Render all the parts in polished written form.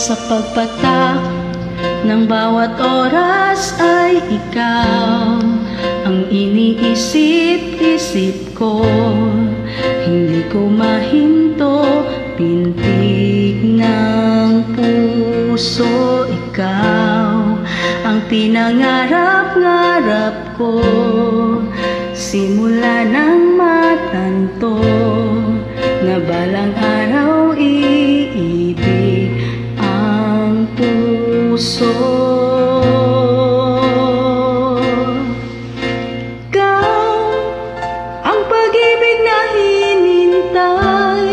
Sa pagpatak ng bawat oras ay ikaw ang iniisip-isip ko. Hindi ko mahinto, pintig ng puso. Ikaw ang pinangarap-ngarap ko, simula ng matanto na balang araw iibig ang puso. Ikaw ang pag-ibig na hinintay,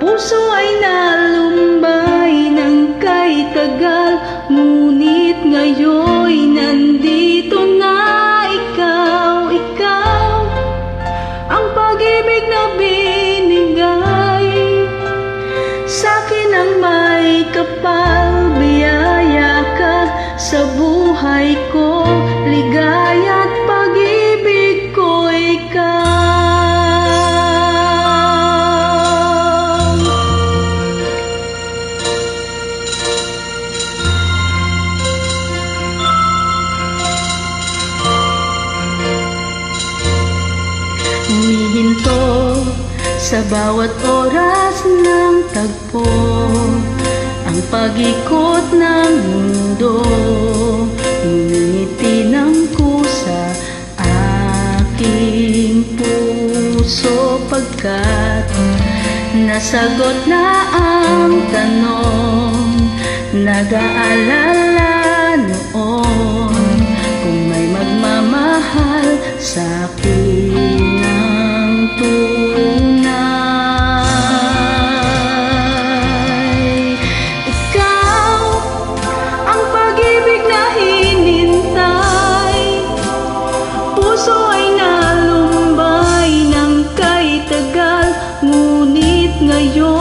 puso ay nalumbay ng kay tagal, ngunit ngayon nandito na ikaw. Ikaw ang pag-ibig na binigay sa'kin ang may kapal. Biyaya ka sa buhay ko, ligaya at pag-ibig ko ikaw. Humihinto sa bawat oras ng tagpo, ang pag-ikot ng mundo, ngunit tinangko sa aking puso. Pagkat nasagot na ang tanong, nag-aalala noon kung may magmamahal sa'kin ng tunay. Ikaw ang pag-ibig na hinintay, puso ay nalumbay ng kay tagal, ngunit ngayon